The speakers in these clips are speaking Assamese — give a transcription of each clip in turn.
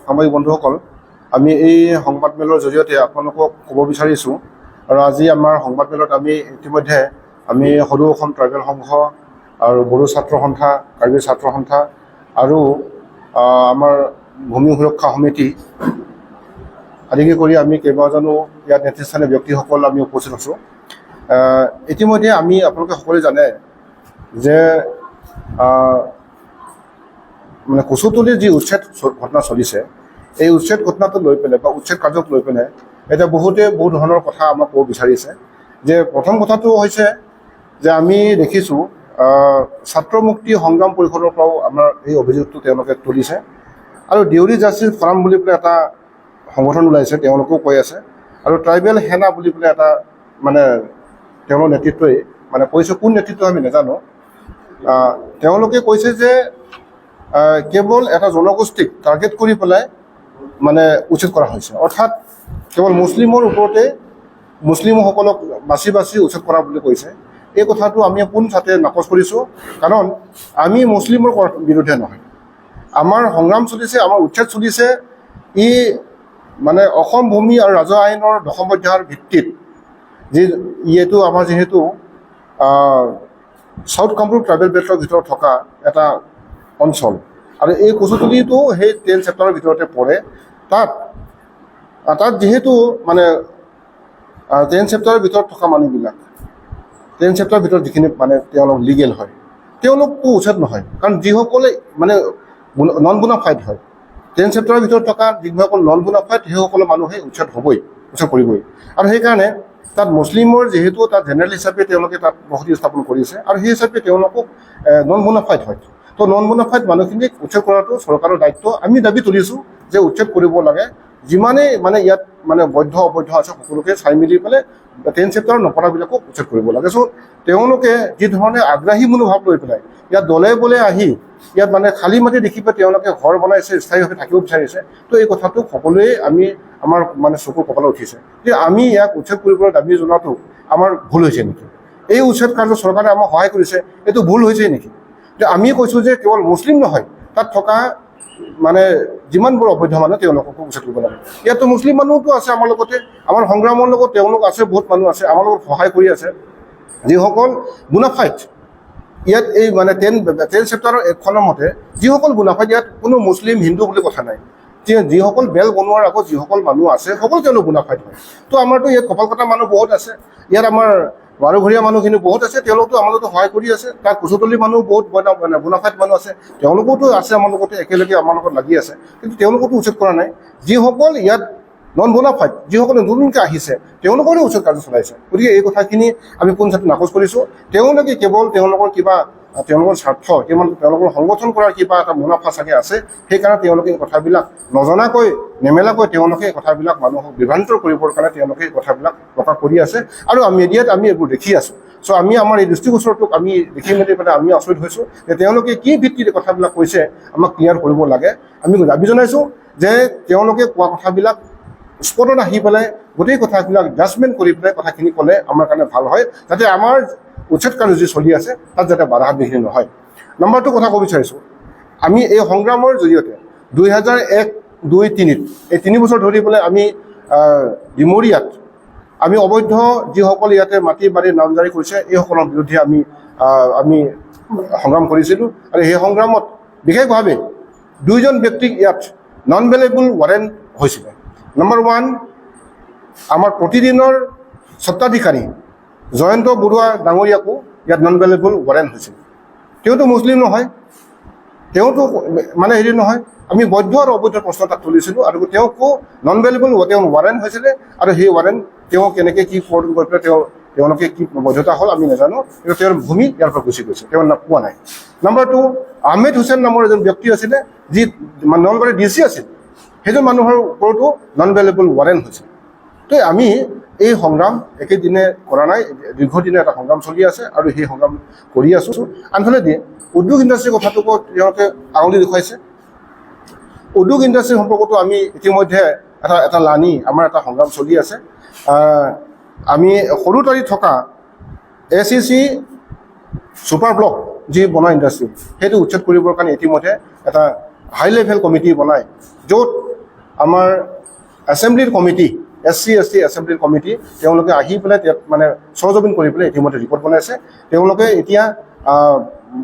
সাংবাদিক বন্ধুসকল, আমি এই সংবাদমেলৰ জৰিয়তে আপোনালোকক ক'ব বিচাৰিছোঁ আৰু আজি আমাৰ সংবাদমেলত আমি ইতিমধ্যে সদৌ অসম ট্ৰাইবেল সংঘ আৰু বড়ো ছাত্ৰ সন্থা, কাৰ্বি ছাত্ৰ সন্থা আৰু আমাৰ ভূমি সুৰক্ষা সমিতি আদিকে কৰি আমি কেইবাজনো ইয়াত নেতৃস্থানীয় ব্যক্তিসকল আমি উপস্থিত আছোঁ। ইতিমধ্যে আমি আপোনালোকে সকলোৱে জানে যে মানে কচুতলিৰ যি উচ্ছেদ ঘটনা চলিছে, এই উচ্ছেদ ঘটনাটো লৈ পেলাই বা উচ্ছেদ কাৰ্যক লৈ পেলাই এতিয়া বহু ধৰণৰ কথা আমাক ক'ব বিচাৰিছে। যে প্ৰথম কথাটো হৈছে যে আমি দেখিছোঁ ছাত্ৰ মুক্তি সংগ্ৰাম পৰিষদৰ পৰাও আমাৰ এই অভিযোগটো তেওঁলোকে তুলিছে আৰু ডিউৰি জাষ্টিছ ফৰাম বুলি পেলাই এটা সংগঠন ওলাইছে, তেওঁলোকেও কৈ আছে আৰু ট্ৰাইবেল সেনা বুলি পেলাই এটা মানে তেওঁলোকৰ নেতৃত্বই মানে কৈছে, কোন নেতৃত্ব আমি নাজানো, তেওঁলোকে কৈছে যে কেৱল এটা জনগোষ্ঠীক টাৰ্গেট কৰি পেলাই মানে উচ্ছেদ কৰা হৈছে, অৰ্থাৎ কেৱল মুছলিমৰ ওপৰতে মুছলিমসকলক বাছি উচ্ছেদ কৰা বুলি কৈছে। এই কথাটো আমি পোনচাতে নাকচ কৰিছোঁ, কাৰণ আমি মুছলিমৰ বিৰুদ্ধে নহয়, আমাৰ সংগ্ৰাম চলিছে, আমাৰ উচ্ছেদ চলিছে। ই মানে অসম ভূমি আৰু ৰাজহ আইনৰ দশমধ্যায়ৰ ভিত্তিত এইটো আমাৰ যিহেতু চাউথ কামৰূপ ট্ৰাইবেল বেল্টৰ ভিতৰত থকা এটা অঞ্চল আৰু এই কচুতলিটো সেই 10 চেপ্টাৰৰ ভিতৰতে পৰে। তাত যিহেতু মানে 10 চেপ্টাৰৰ ভিতৰত থকা মানুহবিলাক 10 চেপ্টাৰৰ ভিতৰত যিখিনি মানে তেওঁলোক লিগেল হয়, তেওঁলোকো উচ্ছেদ নহয়, কাৰণ যিসকলে মানে নন বোনাফাইড হয়, 10 চেপ্টাৰৰ ভিতৰত থকা যিসকল নন বোনাফাইড সেইসকলৰ মানুহে উচ্ছেদ কৰিবই। আৰু সেইকাৰণে তাত মুছলিমৰ যিহেতু তাত জেনেৰেল হিচাপে তেওঁলোকে তাত বসতি স্থাপন কৰিছে আৰু সেই হিচাপে তেওঁলোকক নন বোনাফাইড হয়। তো নন বোনাফাইড মানুহখিনিক উচ্ছেদ কৰাটো চৰকাৰৰ দায়িত্ব। আমি দাবী তুলিছোঁ যে উচ্ছেদ কৰিব লাগে, যিমানেই মানে ইয়াত মানে বৈধ অবৈধ আছে সকলোকে চাই মেলি পেলাই 10 চেপ্টাৰ নপৰাবিলাকক উচ্ছেদ কৰিব লাগে। চ' তেওঁলোকে যি ধৰণে আগ্ৰাহী মনোভাৱ লৈ পেলাই ইয়াত দলে বলে আহি ইয়াত মানে খালী মাটি দেখি পেলাই তেওঁলোকে ঘৰ বনাইছে, স্থায়ীভাৱে থাকিব বিচাৰিছে। তো এই কথাটো সকলোৱে আমাৰ মানে চকুৰ কপালত উঠিছে যে আমি ইয়াক উচ্ছেদ কৰিবলৈ দাবী জনোৱাটো আমাৰ ভুল হৈছে নেকি? এই উচ্ছেদ কাৰ্য চৰকাৰে আমাক সহায় কৰিছে, এইটো ভুল হৈছে নেকি? যে আমি কৈছোঁ যে কেৱল মুছলিম নহয়, তাত থকা মানে যিমানবোৰ অবৈধ মানুহ তেওঁলোককো উচ্ছেদ কৰিব লাগে। ইয়াতো মুছলিম মানুহতো আছে আমাৰ লগতে, আমাৰ সংগ্ৰামৰ লগত তেওঁলোক আছে, বহুত মানুহ আছে আমাৰ লগত সহায় কৰি আছে, যিসকল বোনাফাইড। ইয়াত এই মানে 10 চেপ্টাৰৰ 1খনৰ মতে যিসকল বোনাফাইড, ইয়াত কোনো মুছলিম হিন্দু বুলি কথা নাই, যিসকল বেল বনোৱাৰ আগত যিসকল মানুহ আছে সকলো তেওঁলোক বোনাফাইড হয়। তো আমাৰতো ইয়াত কপাল কটা মানুহ বহুত আছে, ইয়াত আমাৰ বাৰুঘৰীয়া মানুহখিনি বহুত আছে, তেওঁলোকতো আমাৰ লগত সহায় কৰি আছে। তাত কচুতলি মানুহ বহুত মানে বোনাফাইড মানুহ আছে, তেওঁলোকোতো আছে আমাৰ লগতে, একেলগে আমাৰ লগত লাগি আছে, কিন্তু তেওঁলোকতো উচ্ছেদ কৰা নাই। যিসকল ইয়াত নন বোনাফাইড, যিসকলে নতুনকৈ আহিছে, তেওঁলোকৰে উচ্ছেদ কাৰ্য চলাইছে। গতিকে এই কথাখিনি আমি পোনচাতে নাকচ কৰিছোঁ। তেওঁলোকে কেৱল তেওঁলোকৰ কিবা তেওঁলোকৰ স্বাৰ্থ, তেওঁলোকৰ সংগঠন কৰাৰ কিবা এটা মুনাফা চাগে আছে, সেইকাৰণে তেওঁলোকে এই কথাবিলাক নজনাকৈ নেমেলাকৈ তেওঁলোকে এই কথাবিলাক মানুহক বিভ্ৰান্ত কৰিবৰ কাৰণে তেওঁলোকে এই কথাবিলাক প্ৰকাশ কৰি আছে আৰু মিডিয়াত আমি এইবোৰ দেখি আছোঁ। চ' আমি আমাৰ এই দৃষ্টিগোচৰটোক আমি দেখি মেলি পেলাই আমি আচৰিত হৈছোঁ যে তেওঁলোকে কি ভিত্তিত কথাবিলাক কৈছে আমাক ক্লিয়াৰ কৰিব লাগে। আমি দাবী জনাইছোঁ যে তেওঁলোকে কোৱা কথাবিলাক স্পটত আহি পেলাই গোটেই কথাবিলাক জাজমেণ্ট কৰি পেলাই কথাখিনি ক'লে আমাৰ কাৰণে ভাল হয়, যাতে আমাৰ উচ্ছেদ কাৰ্য যি চলি আছে তাত যাতে বাধা বিঘিনি নহয়। নম্বৰ 2 কথা ক'ব বিচাৰিছোঁ, আমি এই সংগ্ৰামৰ জৰিয়তে 2001, 2, 3 এই 3 বছৰ ধৰি পেলাই আমি ডিমৰীয়াত আমি অবৈধ যিসকল ইয়াতে মাটি বাৰী নামজাৰি কৰিছে এইসকলৰ বিৰুদ্ধে আমি সংগ্ৰাম কৰিছিলোঁ আৰু সেই সংগ্ৰামত বিশেষভাৱে 2জন ব্যক্তিক ইয়াত নন বেলেবল ৱাৰেণ্ট হৈছিলে। নম্বৰ 1 আমাৰ প্ৰতিদিনৰ স্বত্বাধিকাৰী জয়ন্ত বৰুৱা ডাঙৰীয়াকো ইয়াত নন বেলেবল ৱাৰেণ্ট হৈছিল। তেওঁতো মুছলিম নহয়, তেওঁতো মানে হেৰি নহয়, আমি বৈধ আৰু অবৈধ প্ৰশ্ন তাত তুলিছিলোঁ আৰু তেওঁকো নন বেলেবল ৱাৰেণ্ট হৈছিলে আৰু সেই ৱাৰেণ্ট তেওঁ কেনেকৈ কি ফৰ্ড কৰি পেলাই তেওঁলোকে কি বৈধতা হ'ল আমি নাজানো, কিন্তু তেওঁৰ ভূমি ইয়াৰ পৰা গুচি গৈছে, তেওঁ পোৱা নাই। নম্বৰ 2 আহমেদ হুছেইন নামৰ এজন ব্যক্তি আছিলে, যি নলবাৰীৰ DC আছিল, সেইজন মানুহৰ ওপৰতো নন বেলেবল ৱাৰেণ্ট হৈছিল। তো আমি এই সংগ্ৰাম একেদিনে কৰা নাই, দীৰ্ঘদিনে এটা সংগ্ৰাম চলি আছে আৰু সেই সংগ্ৰাম কৰি আছোঁ। আনফালে দিয়ে উদ্যোগ ইণ্ডাষ্ট্ৰীৰ কথাটোকো তেওঁলোকে আঙুলি দেখুৱাইছে। উদ্যোগ ইণ্ডাষ্ট্ৰী সম্পৰ্কতো আমি ইতিমধ্যে এটা লানি আমাৰ এটা সংগ্ৰাম চলি আছে। আমি সৰুতাৰি থকা SEC ছুপাৰ ব্লক যি বনোৱা ইণ্ডাষ্ট্ৰী, সেইটো উচ্ছেদ কৰিবৰ কাৰণে ইতিমধ্যে এটা হাই লেভেল কমিটি বনায়, য'ত আমাৰ এছেম্বলিৰ কমিটি SC ST এছেম্বলিৰ কমিটি তেওঁলোকে আহি পেলাই মানে সহযোগিন কৰি পেলাই ইতিমধ্যে ৰিপৰ্ট বনাইছে। তেওঁলোকে এতিয়া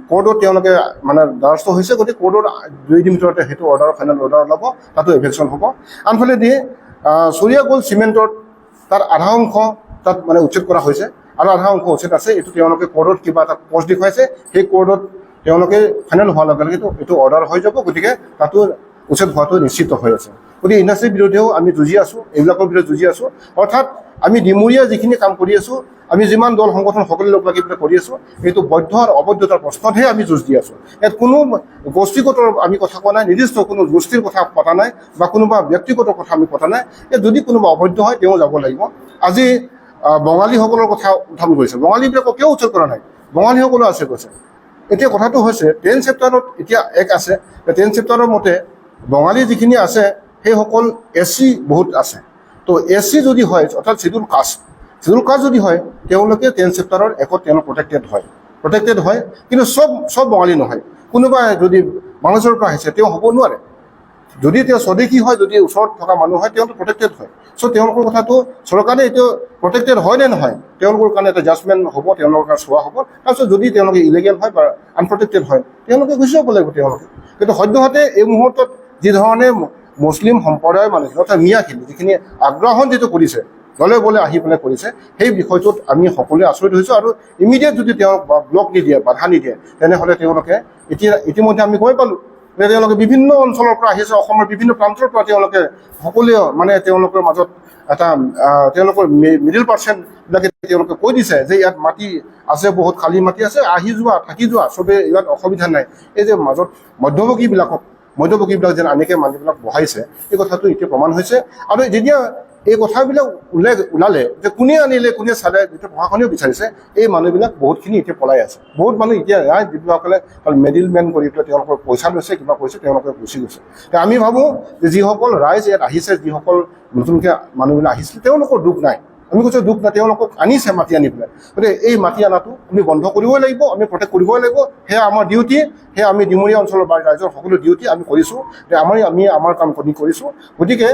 কোৰ্টত তেওঁলোকে মানে দ্বাৰস্থ হৈছে, গতিকে কোৰ্টত 2 দিন ভিতৰতে সেইটো অৰ্ডাৰ ফাইনেল অৰ্ডাৰ ওলাব, তাতো এভেকশ্যন হ'ব। আনফালে দিয়ে চৰিয়া গ'ল্ড চিমেণ্টত তাৰ আধা অংশ তাত মানে উচ্ছেদ কৰা হৈছে আৰু আধা অংশ উচ্ছেদ আছে। এইটো তেওঁলোকে কোৰ্টত কিবা এটা পষ্ট দেখুৱাইছে, সেই কোৰ্টত তেওঁলোকে ফাইনেল হোৱাৰ লগে লগে এইটো অৰ্ডাৰ হৈ যাব, গতিকে তাতো উচ্ছেদ হোৱাটো নিশ্চিত হৈ আছে। গতিকে ইণ্ডাষ্ট্ৰীৰ বিৰুদ্ধেও আমি যুঁজি আছোঁ, এইবিলাকৰ বিৰুদ্ধে যুঁজি আছোঁ। অৰ্থাৎ আমি ডিমূৰীয়া যিখিনি কাম কৰি আছোঁ, আমি যিমান দল সংগঠন সকলো লগ লাগি পেলাই কৰি আছোঁ, এইটো বৈধ আৰু অবৈধতাৰ প্ৰশ্নতহে আমি যুঁজ দি আছোঁ। ইয়াত কোনো গোষ্ঠীগত আমি কথা কোৱা নাই, নিৰ্দিষ্ট কোনো গোষ্ঠীৰ কথা পতা নাই বা কোনোবা ব্যক্তিগত কথা আমি পতা নাই। ইয়াত যদি কোনোবা অবৈধ হয় তেওঁ যাব লাগিব। আজি বঙালীসকলৰ কথা উত্থাপন কৰিছে, বঙালীবিলাকক কিয় উচ্ছেদ কৰা নাই? বঙালীসকলো আছে কৈছে। এতিয়া কথাটো হৈছে 10 চেপ্টাৰত এতিয়া আছে, 10 চেপ্টাৰৰ মতে বঙালী যিখিনি আছে সেইসকল SC বহুত আছে। তো SC যদি হয় অৰ্থাৎ শিডিউল কাষ্ট যদি হয় তেওঁলোকে 10 চেপ্টাৰৰ একত তেওঁলোক প্ৰটেক্টেড হয়, কিন্তু সব বঙালী নহয়। কোনোবা যদি বাংলাদেশৰ পৰা আহিছে তেওঁ হ'ব নোৱাৰে। যদি তেওঁ স্বদেশী হয়, যদি ওচৰত থকা মানুহ হয়, তেওঁলোক প্ৰটেক্টেড হয়। চ' তেওঁলোকৰ কথাটো চৰকাৰে এতিয়া প্ৰটেক্টেড হয় নে নহয় তেওঁলোকৰ কাৰণে এটা জাজমেণ্ট হ'ব, তেওঁলোকৰ কাৰণে চোৱা হ'ব। তাৰপিছত যদি তেওঁলোকে ইলিগেল হয় বা আনপ্ৰটেক্টেড হয় তেওঁলোকে গুচি যাব লাগিব তেওঁলোকে। কিন্তু সদ্যহতে এই মুহূৰ্তত যি ধৰণে মুছলিম সম্প্ৰদায়ৰ মানুহ অৰ্থাৎ মিয়াখিনি যিখিনি আগ্ৰাসন যিটো কৰিছে, দলে বলে আহি পেলাই কৰিছে, সেই বিষয়টোত আমি সকলোৱে আচৰিত হৈছোঁ। আৰু ইমিডিয়েট যদি তেওঁক ব্লক নিদিয়ে, বাধা নিদিয়ে, তেনেহ'লে তেওঁলোকে ইতিমধ্যে আমি গৈ পালোঁ যে তেওঁলোকে বিভিন্ন অঞ্চলৰ পৰা আহিছে, অসমৰ বিভিন্ন প্ৰান্তৰ পৰা তেওঁলোকে সকলোৱে মানে তেওঁলোকৰ মাজত এটা তেওঁলোকৰ মিডিল পাৰ্চনবিলাকে তেওঁলোকে কৈ দিছে যে ইয়াত মাটি আছে, বহুত খালী মাটি আছে, আহি যোৱা থাকি যোৱা, চবেই ইয়াত অসুবিধা নাই। এই যে মাজত মধ্যভোগীবিলাক যেন এনেকৈ মানুহবিলাক বহাইছে, এই কথাটো এতিয়া প্ৰমাণ হৈছে। আৰু যেতিয়া এই কথাবিলাক ওলালে যে কোনে আনিলে কোনে চালে, যেতিয়া প্ৰশাসনেও বিচাৰিছে, এই মানুহবিলাক বহুতখিনি এতিয়া পলাই আছে। বহুত মানুহ এতিয়া যিবিলাকসকলে মিডিল মেন কৰি পেলাই তেওঁলোকৰ পইচা লৈছে, কিবা কৰিছে, তেওঁলোকে গুচি গৈছে। আমি ভাবোঁ যে যিসকল ৰাইজ ইয়াত আহিছে, যিসকল নতুনকৈ মানুহবিলাক আহিছিল, তেওঁলোকৰ দুখ নাই। আমি কৈছোঁ দুখ নাই, তেওঁলোকক আনিছে মাটি আনি পেলাই। গতিকে এই মাটি অনাটো আমি বন্ধ কৰিবই লাগিব, আমি প্ৰটেক্ট কৰিবই লাগিব। সেয়া আমাৰ ডিউটি, সেয়া আমি ডিমৰীয়া অঞ্চলৰ বা ৰাইজৰ সকলো ডিউটি আমি কৰিছোঁ, যে আমি আমাৰ কাম কৰিছোঁ। গতিকে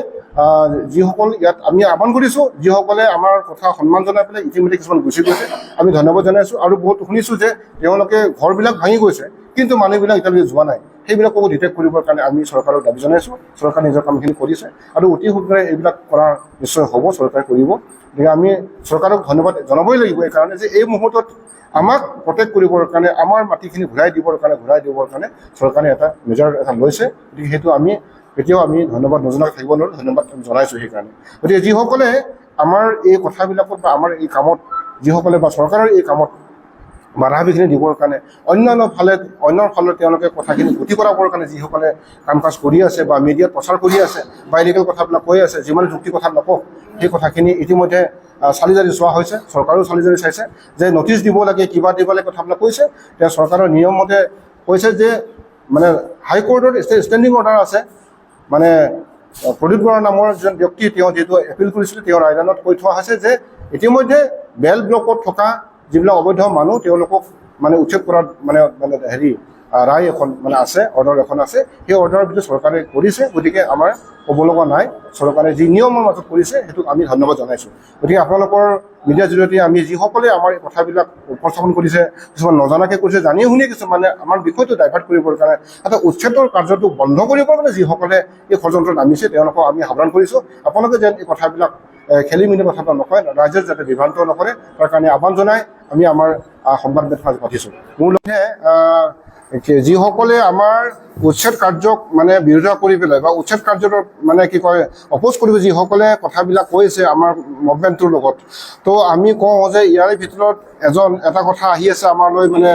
যিসকল ইয়াত আমি আহ্বান কৰিছোঁ, যিসকলে আমাৰ কথা সন্মান জনাই পেলাই ইতিমধ্যে কিছুমান গুচি গৈছে, আমি ধন্যবাদ জনাইছোঁ। আৰু বহুত শুনিছোঁ যে তেওঁলোকে ঘৰবিলাক ভাঙি গৈছে, কিন্তু মানুহবিলাক এতিয়ালৈকে যোৱা নাই। সেইবিলাককো ডিটেক্ট কৰিবৰ কাৰণে আমি চৰকাৰক দাবী জনাইছোঁ। চৰকাৰে নিজৰ কামখিনি কৰিছে আৰু অতি সোনকালে এইবিলাক কৰা নিশ্চয় হ'ব, চৰকাৰে কৰিব। গতিকে আমি চৰকাৰক ধন্যবাদ জনাবই লাগিব এই কাৰণে যে এই মুহূৰ্তত আমাক প্ৰটেক্ট কৰিবৰ কাৰণে, আমাৰ মাটিখিনি ঘূৰাই দিবৰ কাৰণে চৰকাৰে এটা মেজাৰ এটা লৈছে। গতিকে সেইটো এতিয়াও আমি ধন্যবাদ নজনাকৈ থাকিব নোৱাৰোঁ, ধন্যবাদ সেইকাৰণে। গতিকে যিসকলে আমাৰ এই কথাবিলাকত বা আমাৰ এই কামত যিসকলে বা চৰকাৰৰ এই কামত বাধা বিঘিনি দিবৰ কাৰণে অন্যান্য ফালে তেওঁলোকে কথাখিনি গতি কৰাবৰ কাৰণে যিসকলে কাম কাজ কৰি আছে বা মিডিয়াত প্ৰচাৰ কৰি আছে বা ইলিগেল কথাবিলাক কৈ আছে, যিমানে যুক্তি কথা নকওঁ, সেই কথাখিনি ইতিমধ্যে চালিজাৰি চোৱা হৈছে, চৰকাৰেও চালিজাৰি চাইছে যে নটিচ দিব লাগে, কিবা দিব লাগে, কথাবিলাক কৈছে। তেওঁ চৰকাৰৰ নিয়ম মতে কৈছে যে মানে হাইকোৰ্টৰ ষ্টেণ্ডিং অৰ্ডাৰ আছে, মানে প্ৰদীপ বৰা নামৰ এজন ব্যক্তি তেওঁ যিহেতু এপিল কৰিছিলে, তেওঁৰ ৰায়দানত কৈ থোৱা হৈছে যে ইতিমধ্যে বেল ব্লকত থকা যিবিলাক অবৈধ মানুহ তেওঁলোকক মানে উচ্ছেদ কৰাৰ মানে ৰায় এখন মানে আছে, অৰ্ডাৰ এখন আছে। সেই অৰ্ডাৰৰ ভিতৰত চৰকাৰে কৰিছে, গতিকে আমাৰ ক'ব লগা নাই। চৰকাৰে যি নিয়মৰ মাজত কৰিছে সেইটোক আমি ধন্যবাদ জনাইছোঁ। গতিকে আপোনালোকৰ মিডিয়াৰ জৰিয়তে আমি যিসকলে আমাৰ এই কথাবিলাক উপস্থাপন কৰিছে, কিছুমান নজনাকৈ কৰিছে, জানি শুনি কিছুমানে আমাৰ বিষয়টো ডাইভাৰ্ট কৰিবৰ কাৰণে, এটা উচ্ছেদৰ কাৰ্যটো বন্ধ কৰিবৰ কাৰণে যিসকলে এই ষড়যন্ত্ৰত নামিছে তেওঁলোকক আমি সাৱধান কৰিছোঁ। আপোনালোকে যেন এই কথাবিলাক খেলি মেলি কথাবিলাক নকয়, ৰাইজে যাতে বিভ্ৰান্ত নকৰে, তাৰ কাৰণে আহ্বান জনাই আমি আমাৰ সংবাদমেল পাতিছোঁ। মোৰ লগে যিসকলে আমাৰ উচ্ছেদ কাৰ্যক মানে বিৰোধিতা কৰি পেলাই বা উচ্ছেদ কাৰ্যৰ মানে কি কয় অপ'জ কৰিব যিসকলে কথাবিলাক কৈছে আমাৰ মুভমেণ্টটোৰ লগত, তো আমি কওঁ যে ইয়াৰে ভিতৰত এটা কথা আহি আছে আমালৈ, মানে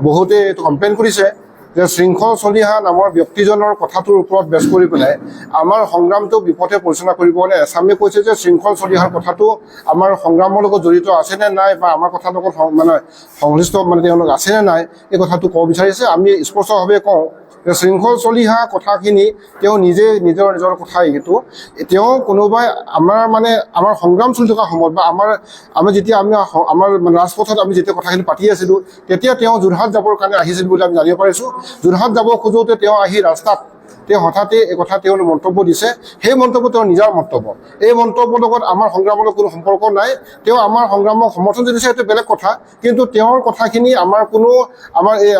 বহুতে এইটো কমপ্লেইন কৰিছে যে শৃংখল চলিহা নামৰ ব্যক্তিজনৰ কথাটোৰ ওপৰত বেছ কৰি পেলাই আমাৰ সংগ্ৰামটো বিপথে পৰিচালনা কৰিবনে। এছামে কৈছে যে শৃংখল চলিহাৰ কথাটো আমাৰ সংগ্ৰামৰ লগত জড়িত আছেনে নাই বা আমাৰ কথাৰ লগত মানে সংশ্লিষ্ট মানে তেওঁলোক আছেনে নাই, এই কথাটো ক'ব বিচাৰিছে। আমি স্পষ্টভাৱে কওঁ যে শৃংখল চলিহা কথাখিনি তেওঁ নিজৰ কথা, এইটো তেওঁ কোনোবাই আমাৰ সংগ্ৰাম চলি থকা সময়ত বা আমাৰ যেতিয়া আমাৰ ৰাজপথত আমি যেতিয়া কথাখিনি পাতি আছিলোঁ, তেতিয়া তেওঁ যোৰহাট যাবৰ কাৰণে আহিছিল বুলি আমি জানিব পাৰিছোঁ। যোৰহাট যাব খোজোতে তেওঁ আহি ৰাস্তাত তেওঁ হঠাতে এই কথা তেওঁ মন্তব্য দিছে। সেই মন্তব্য তেওঁৰ নিজৰ মন্তব্য। এই মন্তব্যৰ লগত আমাৰ সংগ্ৰামৰ কোনো সম্পৰ্ক নাই। তেওঁ আমাৰ সংগ্ৰামক সমৰ্থন দিছে, সেইটো বেলেগ কথা, কিন্তু তেওঁৰ কথাখিনি আমাৰ এই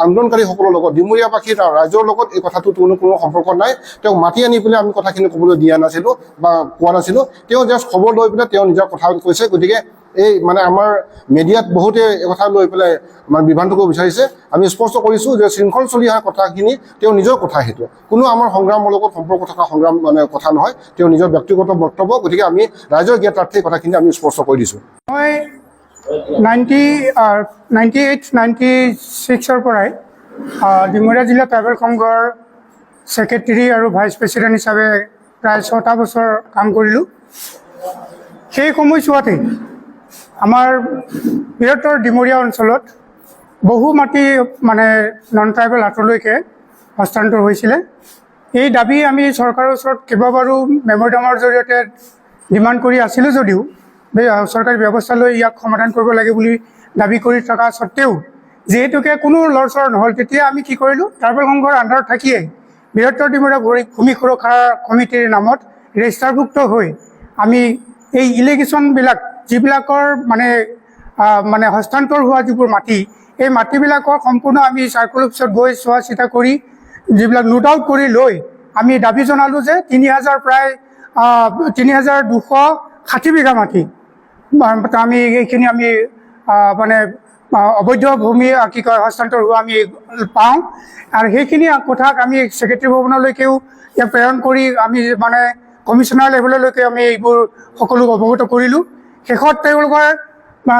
আন্দোলনকাৰীসকলৰ লগত, ডিমৰীয়াবাসী ৰাইজৰ লগত এই কথাটোত কোনো সম্পৰ্ক নাই। তেওঁক মাতি আনি পেলাই আমি কথাখিনি ক'বলৈ দিয়া নাছিলোঁ বা কোৱা নাছিলোঁ। তেওঁ জাষ্ট খবৰ লৈ পেলাই তেওঁ নিজৰ কথা কৈছে। গতিকে এই মানে আমাৰ মিডিয়াত বহুতে এই কথা লৈ পেলাই মানে বিভ্ৰান্ত কৰিব বিচাৰিছে। আমি স্পষ্ট কৰিছোঁ যে শৃংখল চলি অহা কথাখিনি তেওঁৰ নিজৰ কথা, সেইটো কোনো আমাৰ সংগ্ৰামৰ লগত সম্পৰ্ক থকা কথা নহয়, তেওঁৰ নিজৰ ব্যক্তিগত বক্তব্য। গতিকে আমি ৰাইজৰ জ্ঞাতাৰ্থে এই কথাখিনি আমি স্পষ্ট কৰি দিছোঁ। মই 98-96 পৰাই ডিমৰীয়া জিলা ট্ৰাইবেল সংঘৰ ছেক্ৰেটেৰী আৰু ভাইচ প্ৰেছিডেণ্ট হিচাপে প্ৰায় 6টা বছৰ কাম কৰিলোঁ। সেই সময়ছোৱাতেই আমাৰ বৃহত্তৰ ডিমৰীয়া অঞ্চলত বহু মাটি মানে নন ট্ৰাইবেল হাতলৈকে হস্তান্তৰ হৈছিলে। এই দাবী আমি চৰকাৰৰ ওচৰত কেইবাবাৰো মেম'ৰেণ্ডামৰ জৰিয়তে ডিমাণ্ড কৰি আছিলোঁ যদিও চৰকাৰী ব্যৱস্থা লৈ ইয়াক সমাধান কৰিব লাগে বুলি দাবী কৰি থকা স্বত্তেও যিহেতুকে কোনো লৰচৰ নহ'ল, তেতিয়া আমি কি কৰিলোঁ, ট্ৰাইবেল সংঘৰ আণ্ডাৰত থাকিয়ে বৃহত্তৰ ডিমৰীয়া ভূমি সুৰক্ষা কমিটিৰ নামত ৰেজিষ্টাৰভুক্ত হৈ আমি এই ইলিগেশ্যনবিলাক যিবিলাকৰ মানে হস্তান্তৰ হোৱা যিবোৰ মাটি, এই মাটিবিলাকৰ সম্পূৰ্ণ আমি চাৰ্কল অফিচত গৈ চোৱা চিতা কৰি যিবিলাক নোট আউট কৰি লৈ আমি দাবী জনালোঁ যে ৩,260 বিঘা মাটি আমি এইখিনি আমি মানে অবৈধ ভূমি কি কয় হস্তান্তৰ হোৱা আমি পাওঁ। আৰু সেইখিনি কথাক আমি ছেক্ৰেটাৰী ভৱনলৈকেও ইয়াক প্ৰেৰণ কৰি আমি মানে কমিশ্যনাৰ লেভেললৈকে আমি এইবোৰ সকলো অৱগত কৰিলোঁ। শেষত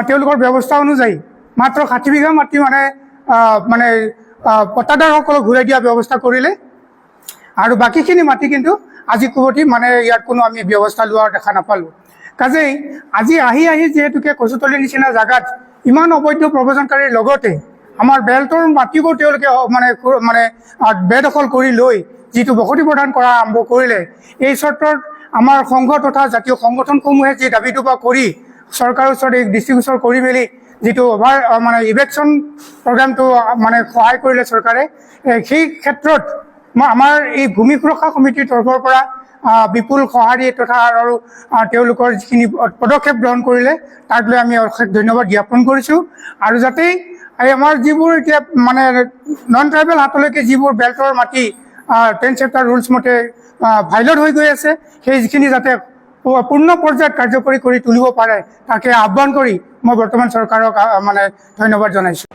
তেওঁলোকৰ ব্যৱস্থা অনুযায়ী মাত্ৰ 60 বিঘা মাটি মানে পট্টাদাৰসকলক ঘূৰাই দিয়া ব্যৱস্থা কৰিলে। আৰু বাকীখিনি মাটি কিন্তু আজি কুবতি মানে ইয়াত কোনো আমি ব্যৱস্থা লোৱা দেখা নাপালোঁ। কাজেই আজি আহি যিহেতুকে কচুতলিৰ নিচিনা জেগাত ইমান অবৈধ প্ৰব্ৰজনকাৰীৰ লগতে আমাৰ বেল্টৰ মাটিবোৰ তেওঁলোকে মানে বেদখল কৰি লৈ যিটো বসতি প্ৰদান কৰা আৰম্ভ কৰিলে, এই চৰ্তত আমাৰ সংঘ তথা জাতীয় সংগঠনসমূহে যি দাবী দুবা কৰি চৰকাৰৰ ওচৰত এই দৃষ্টিগোচৰ কৰি মেলি যিটো মানে ইভেকশ্যন প্ৰগ্ৰামটো মানে সহায় কৰিলে চৰকাৰে, সেই ক্ষেত্ৰত আমাৰ এই ভূমি সুৰক্ষা কমিটিৰ তৰফৰ পৰা বিপুল সঁহাৰি তথা আৰু তেওঁলোকৰ যিখিনি পদক্ষেপ গ্ৰহণ কৰিলে তাক লৈ আমি অশেষ ধন্যবাদ জ্ঞাপন কৰিছোঁ। আৰু যাতে এই আমাৰ যিবোৰ এতিয়া মানে নন ট্ৰাইবেল হাতলৈকে যিবোৰ বেল্টৰ মাটি 10 চেপ্টাৰ ৰুলছ মতে ভাইলেট হৈ গৈ আছে, সেই যিখিনি যাতে পূৰ্ণ পৰ্যায়ত কাৰ্যকৰী কৰি তুলিব পাৰে তাকে আহ্বান কৰি মই বৰ্তমান চৰকাৰক মানে ধন্যবাদ জনাইছোঁ।